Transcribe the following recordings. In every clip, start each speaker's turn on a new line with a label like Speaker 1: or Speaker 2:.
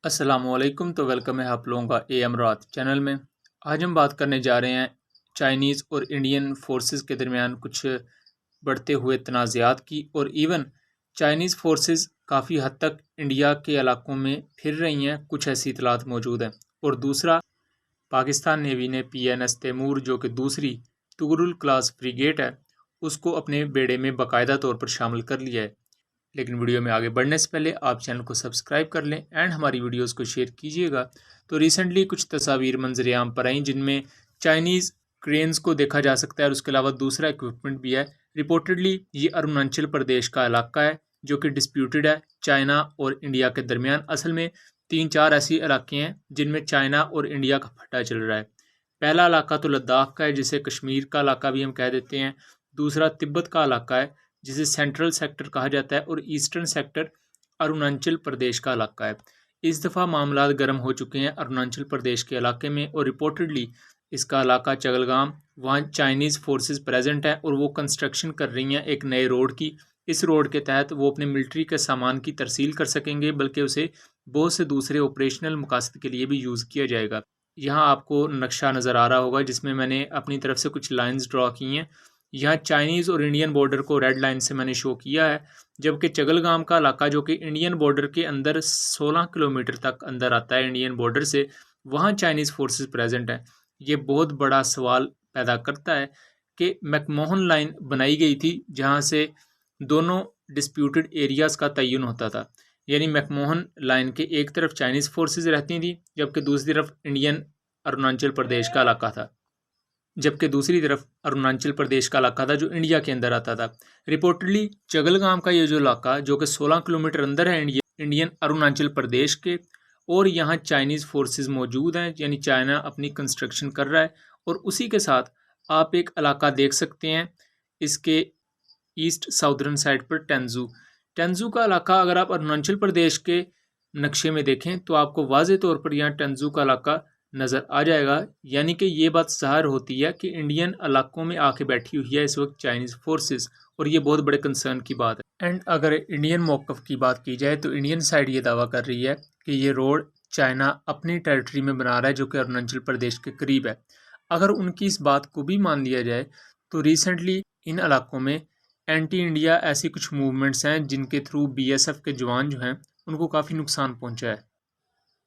Speaker 1: अस्सलामुअलैकुम। तो वेलकम है आप लोगों का अमरात चैनल में। आज हम बात करने जा रहे हैं चाइनीज़ और इंडियन फोर्सेस के दरमियान कुछ बढ़ते हुए तनाज़ात की, और इवन चाइनीज़ फोर्सेस काफ़ी हद तक इंडिया के इलाकों में फिर रही हैं, कुछ ऐसी इतलात मौजूद हैं। और दूसरा, पाकिस्तान नेवी ने PNS तैमूर, जो कि दूसरी तुगरुल क्लास फ्रीगेट है, उसको अपने बेड़े में बाकायदा तौर पर शामिल कर लिया है। लेकिन वीडियो में आगे बढ़ने से पहले आप चैनल को सब्सक्राइब कर लें एंड हमारी वीडियोस को शेयर कीजिएगा। तो रिसेंटली कुछ तस्वीर मंजर आम पर आई जिनमें चाइनीज़ क्रेन्स को देखा जा सकता है और उसके अलावा दूसरा इक्विपमेंट भी है। रिपोर्टेडली ये अरुणाचल प्रदेश का इलाका है जो कि डिस्प्यूटेड है चाइना और इंडिया के दरमियान। असल में 3-4 ऐसी इलाके हैं जिनमें चाइना और इंडिया का फटा चल रहा है। पहला इलाका तो लद्दाख का है, जिसे कश्मीर का इलाका भी हम कह देते हैं। दूसरा तिब्बत का इलाका है जिसे सेंट्रल सेक्टर कहा जाता है, और ईस्टर्न सेक्टर अरुणाचल प्रदेश का इलाका है। इस दफ़ा मामला गर्म हो चुके हैं अरुणाचल प्रदेश के इलाके में, और रिपोर्टेडली इसका इलाका चगलगाम, वहाँ चाइनीज़ फोर्सेस प्रेजेंट है और वो कंस्ट्रक्शन कर रही हैं एक नए रोड की। इस रोड के तहत वो अपने मिलिट्री के सामान की तरसील कर सकेंगे, बल्कि उसे बहुत से दूसरे ऑपरेशनल मकासद के लिए भी यूज़ किया जाएगा। यहाँ आपको नक्शा नज़र आ रहा होगा जिसमें मैंने अपनी तरफ से कुछ लाइंस ड्रॉ की हैं। यहाँ चाइनीज़ और इंडियन बॉर्डर को रेड लाइन से मैंने शो किया है, जबकि चगलगाम का इलाका, जो कि इंडियन बॉर्डर के अंदर 16 किलोमीटर तक अंदर आता है इंडियन बॉर्डर से, वहाँ चाइनीज़ फोर्सेस प्रेजेंट हैं। ये बहुत बड़ा सवाल पैदा करता है कि मैकमोहन लाइन बनाई गई थी जहाँ से दोनों डिस्प्यूटेड एरियाज़ का तयन होता था। यानी मैकमोहन लाइन के एक तरफ चाइनीज़ फोर्सेस रहती थी, जबकि दूसरी तरफ इंडियन अरुणाचल प्रदेश का इलाका था जबकि दूसरी तरफ अरुणाचल प्रदेश का इलाका था जो इंडिया के अंदर आता था। रिपोर्टडली चगलगाम का ये जो इलाका, जो कि 16 किलोमीटर अंदर है इंडियन अरुणाचल प्रदेश के, और यहाँ चाइनीज़ फोर्सेस मौजूद हैं, यानी चाइना अपनी कंस्ट्रक्शन कर रहा है। और उसी के साथ आप एक इलाका देख सकते हैं इसके ईस्ट साउदर्न साइड पर, टेंजू। टेंजू का इलाका अगर आप अरुणाचल प्रदेश के नक्शे में देखें तो आपको वाज़े तौर पर यहाँ टेंजू का इलाका नज़र आ जाएगा। यानी कि ये बात ज़ाहिर होती है कि इंडियन इलाकों में आके बैठी हुई है इस वक्त चाइनीज़ फोर्सेस, और ये बहुत बड़े कंसर्न की बात है। एंड अगर इंडियन मौक़िफ़ की बात की जाए तो इंडियन साइड ये दावा कर रही है कि ये रोड चाइना अपनी टेरिटरी में बना रहा है, जो कि अरुणाचल प्रदेश के करीब है। अगर उनकी इस बात को भी मान लिया जाए तो रिसेंटली इन इलाकों में एंटी इंडिया ऐसी कुछ मूवमेंट्स हैं जिनके थ्रू BSF के जवान जो हैं उनको काफ़ी नुकसान पहुंचा है।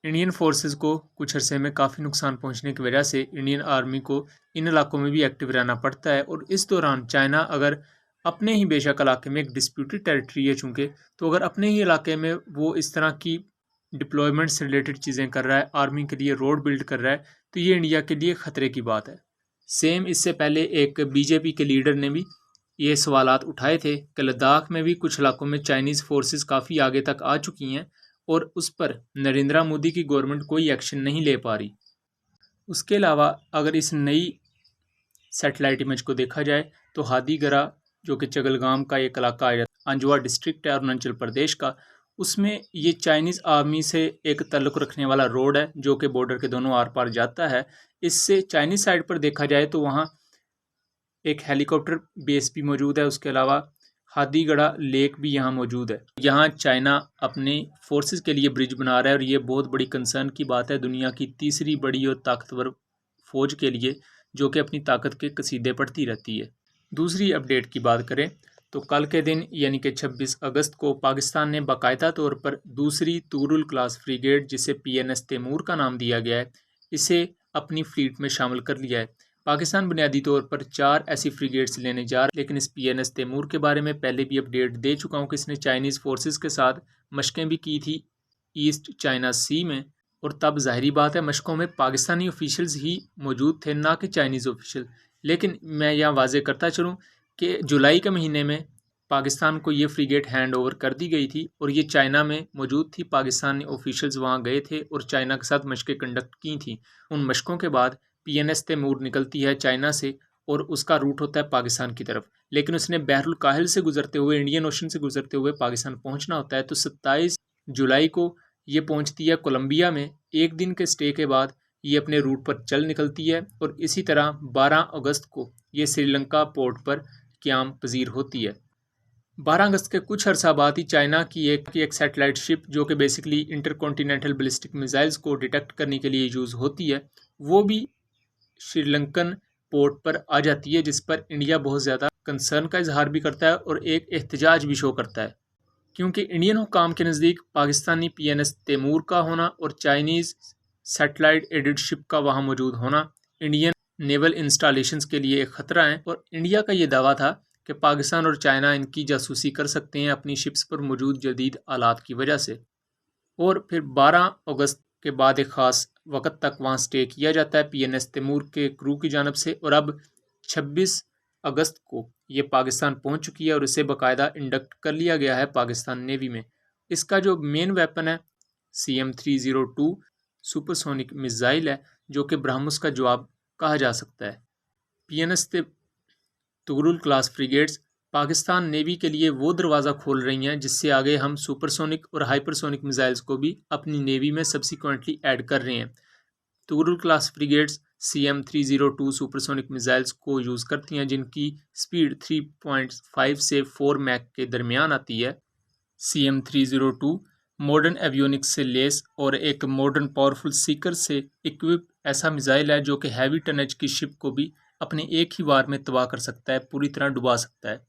Speaker 1: इंडियन फोर्सेस को कुछ अरसे में काफ़ी नुकसान पहुंचने की वजह से इंडियन आर्मी को इन इलाकों में भी एक्टिव रहना पड़ता है। और इस दौरान चाइना अगर अपने ही बेशक इलाके में एक डिस्प्यूटेड टेरिटरी है चूँकि, तो अगर अपने ही इलाके में वो इस तरह की डिप्लॉयमेंट से रिलेटेड चीज़ें कर रहा है, आर्मी के लिए रोड बिल्ड कर रहा है, तो ये इंडिया के लिए ख़तरे की बात है। सेम इससे पहले एक BJP के लीडर ने भी ये सवालात उठाए थे कि लद्दाख में भी कुछ इलाकों में चाइनीज़ फोर्सेस काफ़ी आगे तक आ चुकी हैं और उस पर नरेंद्र मोदी की गवर्नमेंट कोई एक्शन नहीं ले पा रही। उसके अलावा अगर इस नई सैटेलाइट इमेज को देखा जाए तो हादीगरा, जो कि चगलगाम का एक इलाका है, अंजवा डिस्ट्रिक्ट है अरुणाचल प्रदेश का, उसमें ये चाइनीज़ आर्मी से एक ताल्लुक़ रखने वाला रोड है जो कि बॉर्डर के दोनों आर पार जाता है। इससे चाइनीज़ साइड पर देखा जाए तो वहाँ एक हेलीकॉप्टर बेस भी मौजूद है। उसके अलावा हादीगढ़ा लेक भी यहाँ मौजूद है। यहाँ चाइना अपने फोर्सेस के लिए ब्रिज बना रहा है, और ये बहुत बड़ी कंसर्न की बात है दुनिया की तीसरी बड़ी और ताकतवर फौज के लिए, जो कि अपनी ताकत के कसीदे पढ़ती रहती है। दूसरी अपडेट की बात करें तो कल के दिन यानी कि 26 अगस्त को पाकिस्तान ने बाकायदा तौर पर दूसरी तुगरुल क्लास फ्रीगेट, जिसे PNS तैमूर का नाम दिया गया है, इसे अपनी फ्लीट में शामिल कर लिया है। पाकिस्तान बुनियादी तौर पर 4 ऐसी फ्रीगेट्स लेने जा रहा है, लेकिन इस PNS तैमूर के बारे में पहले भी अपडेट दे चुका हूँ कि इसने चाइनीज़ फोर्सेस के साथ मशकें भी की थी ईस्ट चाइना सी में, और तब ज़ाहिरी बात है मशकों में पाकिस्तानी ऑफिशियल्स ही मौजूद थे, ना कि चाइनीज़ ऑफिशियल। लेकिन मैं यहाँ वाजे करता चलूँ कि जुलाई के महीने में पाकिस्तान को ये फ्रीगेट हैंड ओवर कर दी गई थी, और ये चाइना में मौजूद थी। पाकिस्तानी ऑफिशियल्स वहाँ गए थे और चाइना के साथ मशकें कंडक्ट की थी। उन मशकों के बाद PNS तैमूर निकलती है चाइना से और उसका रूट होता है पाकिस्तान की तरफ, लेकिन उसने बहरुल काहिल से गुजरते हुए, इंडियन ओशन से गुजरते हुए पाकिस्तान पहुंचना होता है। तो 27 जुलाई को ये पहुंचती है कोलंबिया में। एक दिन के स्टे के बाद ये अपने रूट पर चल निकलती है, और इसी तरह 12 अगस्त को ये श्रीलंका पोर्ट पर क़याम पजीर होती है। 12 अगस्त के कुछ अरसा बाद ही चाइना की एक सैटेलाइट शिप जो कि बेसिकली इंटरकॉन्टिनेंटल बैलिस्टिक मिसाइल्स को डिटेक्ट करने के लिए यूज़ होती है, वो भी श्रीलंकन पोर्ट पर आ जाती है, जिस पर इंडिया बहुत ज़्यादा कंसर्न का इजहार भी करता है और एक एहतजाज भी शो करता है, क्योंकि इंडियन हुकाम के नज़दीक पाकिस्तानी PNS तैमूर का होना और चाइनीज़ सैटेलाइट एडेड शिप का वहाँ मौजूद होना इंडियन नेवल इंस्टॉलेशंस के लिए एक ख़तरा है। और इंडिया का ये दावा था कि पाकिस्तान और चाइना इनकी जासूसी कर सकते हैं अपनी शिप्स पर मौजूद जदीद आलात की वजह से। और फिर 12 अगस्त के बाद एक ख़ास वक्त तक वहाँ स्टे किया जाता है PNS तैमूर के क्रू की जानब से, और अब 26 अगस्त को ये पाकिस्तान पहुँच चुकी है और इसे बाकायदा इंडक्ट कर लिया गया है पाकिस्तान नेवी में। इसका जो मेन वेपन है CM-302 सुपरसोनिक मिसाइल है, जो कि ब्रह्मोस का जवाब कहा जा सकता है। PNS Tughril class frigates Pakistan navy के लिए वो दरवाज़ा खोल रही हैं जिससे आगे हम सुपरसोनिक और हाइपरसोनिक मिसाइल्स को भी अपनी नेवी में सब्सिक्वेंटली ऐड कर रहे हैं। Tughril class frigates CM-302 supersonic missiles को यूज़ करती हैं, जिनकी स्पीड 3.5 से 4 मैक के दरमियान आती है। CM-302 मॉडर्न एवियोनिक्स से लेस और एक मॉडर्न पावरफुल सीकर से इक्विप ऐसा मिसाइल है जो कि हैवी टनज की शिप को भी अपने एक ही वार में तबाह कर सकता है, पूरी तरह डुबा सकता है।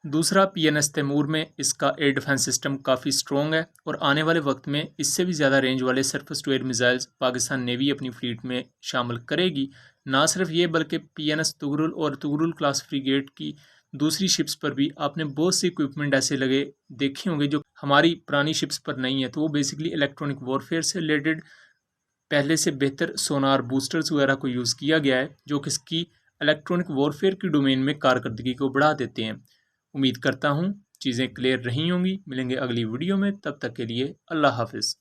Speaker 1: दूसरा, PNS तैमूर में इसका एयर डिफेंस सिस्टम काफ़ी स्ट्रॉन्ग है और आने वाले वक्त में इससे भी ज़्यादा रेंज वाले surface to air missiles Pakistan navy अपनी फ्लीट में शामिल करेगी। ना सिर्फ ये बल्कि PNS तुगरुल और तुगरुल क्लास फ्रिगेट की दूसरी शिप्स पर भी आपने बहुत सी इक्विपमेंट ऐसे लगे देखे होंगे जो हमारी पुरानी शिप्स पर नहीं है। तो वो बेसिकली इलेक्ट्रॉनिक वॉरफेयर से रिलेटेड पहले से बेहतर सोनार बूस्टर्स वगैरह को यूज़ किया गया है, जो कि इसकी इलेक्ट्रॉनिक वॉरफेयर की डोमेन में कारकर्दगी को बढ़ा देते हैं। उम्मीद करता हूँ चीज़ें क्लियर रही होंगी। मिलेंगे अगली वीडियो में, तब तक के लिए अल्लाह हाफिज़।